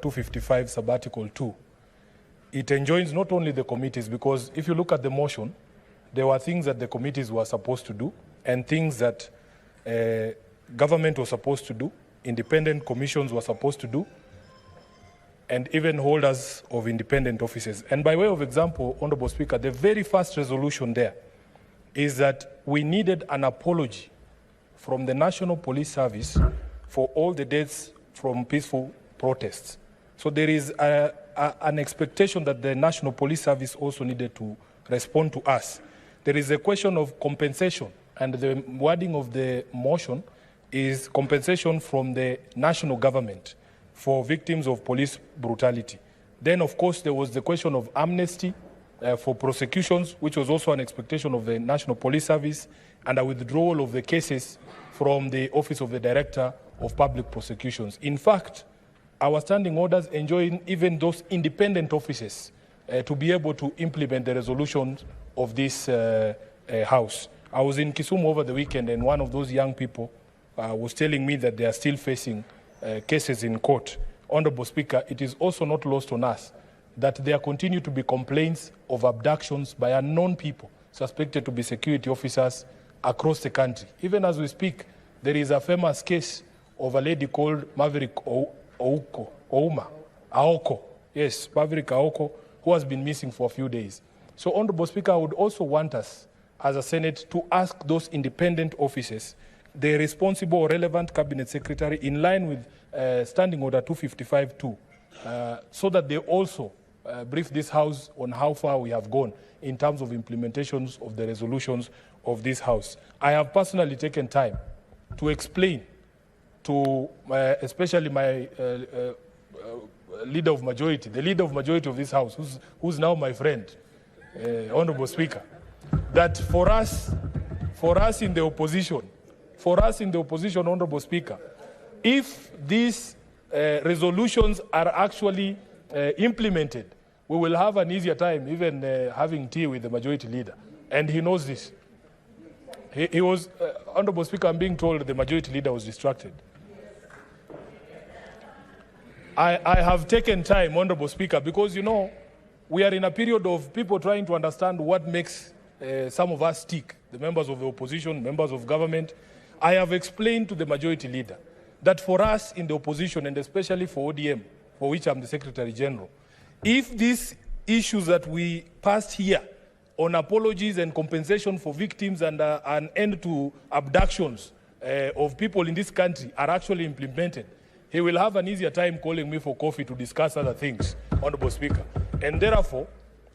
255 Sabbatical 2, it enjoins not only the committees, because if you look at the motion, there were things that the committees were supposed to do and things that government was supposed to do, independent commissions were supposed to do, and even holders of independent offices. And by way of example, Honorable Speaker, the very first resolution there is that we needed an apology from the National Police Service for all the deaths from peaceful protests. So there is an expectation that the National Police Service also needed to respond to us. There is a question of compensation, and the wording of the motion is compensation from the national government for victims of police brutality. Then, of course, there was the question of amnesty for prosecutions, which was also an expectation of the National Police Service, and a withdrawal of the cases from the Office of the Director of Public Prosecutions. In fact, our standing orders enjoin even those independent offices to be able to implement the resolutions of this House. I was in Kisumu over the weekend, and one of those young people was telling me that they are still facing cases in court. Honorable Speaker, it is also not lost on us that there continue to be complaints of abductions by unknown people suspected to be security officers across the country. Even as we speak, there is a famous case of a lady called Maverick Aoko. Yes, Maverick Aoko, who has been missing for a few days. So, Honorable Speaker, I would also want us as a Senate to ask those independent offices, the responsible or relevant cabinet secretary, in line with Standing Order 255-2, so that they also brief this House on how far we have gone in terms of implementations of the resolutions of this House. I have personally taken time to explain to especially my leader of majority, the leader of majority of this House, who's now my friend, Honorable Speaker, that for us in the opposition, Honorable Speaker, if these resolutions are actually implemented, we will have an easier time even having tea with the majority leader. And he knows this. He was, Honorable Speaker, I'm being told the majority leader was distracted. I have taken time, Honorable Speaker, because, you know, we are in a period of people trying to understand what makes some of us tick, the members of the opposition, members of government. I have explained to the majority leader that for us in the opposition, and especially for ODM, for which I'm the Secretary General, if these issues that we passed here on apologies and compensation for victims and an end to abductions of people in this country are actually implemented, he will have an easier time calling me for coffee to discuss other things, Honorable Speaker. And therefore,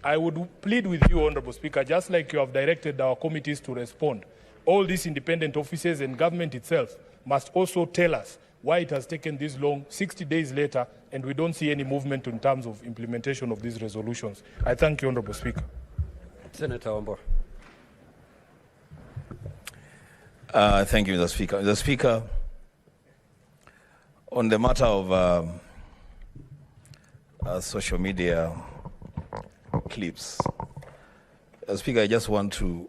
I would plead with you, Honorable Speaker, just like you have directed our committees to respond, all these independent offices and government itself must also tell us why it has taken this long, 60 days later, and we don't see any movement in terms of implementation of these resolutions. I thank you, Honorable Speaker. Senator Ombo. Thank you, Mr. Speaker. Mr. Speaker, on the matter of social media clips, Speaker, I just want to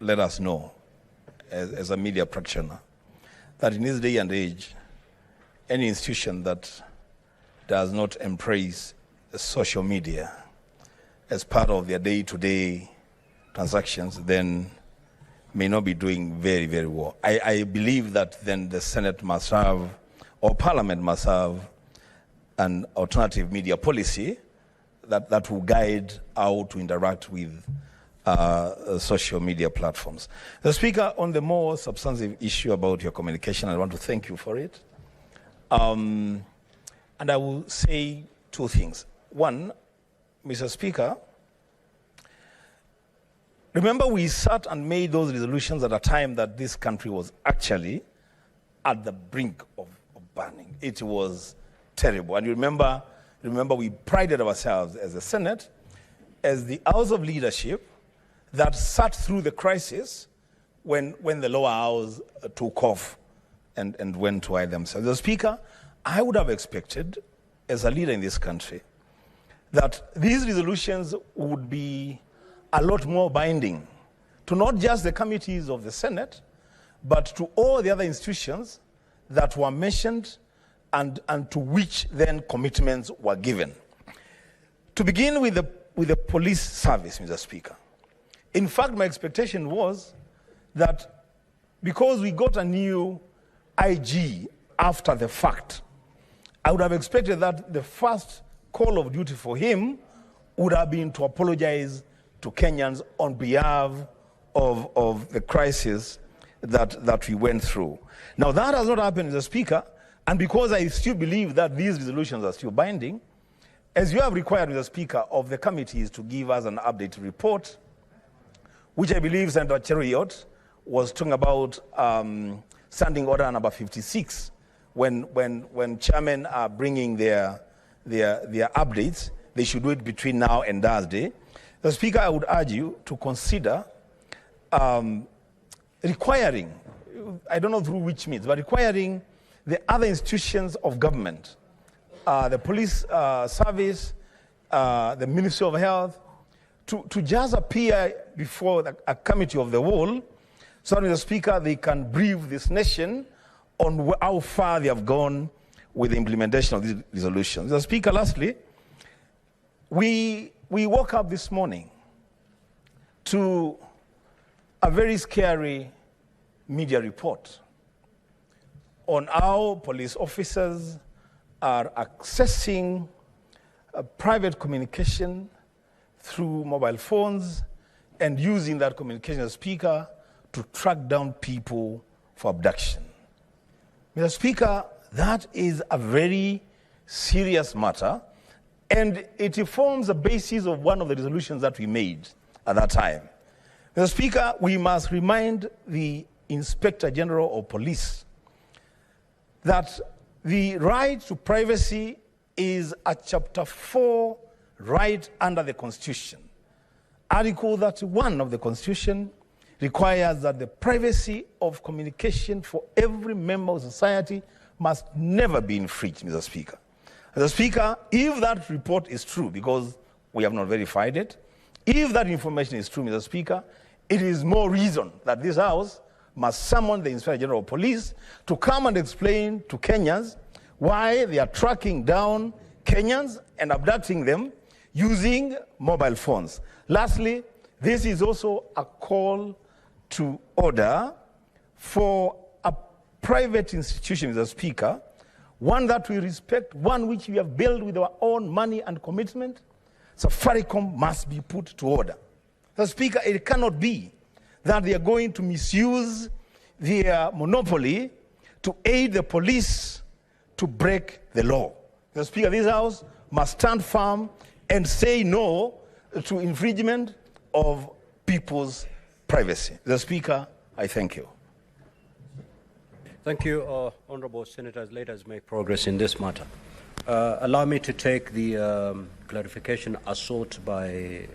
let us know, as a media practitioner, that in this day and age, any institution that does not embrace social media as part of their day-to-day transactions, then may not be doing very, very well. I believe that then the Senate must have, or Parliament must have, an alternative media policy that will guide how to interact with social media platforms. The Speaker, on the more substantive issue about your communication, I want to thank you for it. And I will say two things. One, Mr. Speaker, remember we sat and made those resolutions at a time that this country was actually at the brink of burning. It was terrible. And you remember we prided ourselves as a Senate, as the House of Leadership that sat through the crisis when the lower house took off and went to hide themselves. The Speaker, I would have expected, as a leader in this country, that these resolutions would be a lot more binding to not just the committees of the Senate, but to all the other institutions that were mentioned and to which then commitments were given. To begin with the police service, Mr. Speaker. In fact, my expectation was that because we got a new IG after the fact, I would have expected that the first call of duty for him would have been to apologize to Kenyans on behalf of the crisis that we went through. Now, that has not happened, Mr. Speaker, and because I still believe that these resolutions are still binding, as you have required, Mr. Speaker, of the committees to give us an updated report, which I believe Senator Cheruiyot was talking about standing order number 56, when chairmen are bringing their updates, they should do it between now and Thursday. The Speaker, I would urge you to consider requiring, I don't know through which means, but requiring the other institutions of government, the police service, the Ministry of Health, to just appear before a committee of the whole, so that, Mr. Speaker, they can brief this nation on how far they have gone with the implementation of these resolutions. Mr. Speaker, lastly, we woke up this morning to a very scary media report on how police officers are accessing private communication through mobile phones and using that communication, as Speaker, to track down people for abduction. Mr. Speaker, that is a very serious matter, and it forms the basis of one of the resolutions that we made at that time. Mr. Speaker, we must remind the Inspector General of Police that the right to privacy is a Chapter 4 right under the Constitution. Article 31 of the Constitution requires that the privacy of communication for every member of society must never be infringed, Mr. Speaker. Mr. Speaker, if that report is true, because we have not verified it, if that information is true, Mr. Speaker, it is more reason that this House must summon the Inspector General of Police to come and explain to Kenyans why they are tracking down Kenyans and abducting them using mobile phones. Lastly, this is also a call to order for a private institution, Mr. Speaker, one that we respect, one which we have built with our own money and commitment. Safaricom must be put to order. Mr. Speaker, it cannot be that they are going to misuse their monopoly to aid the police to break the law. Mr. Speaker, this House must stand firm and say no to infringement of people's privacy. Mr. Speaker, I thank you. Thank you, Honourable Senators. Let us make progress in this matter. Allow me to take the clarification sought by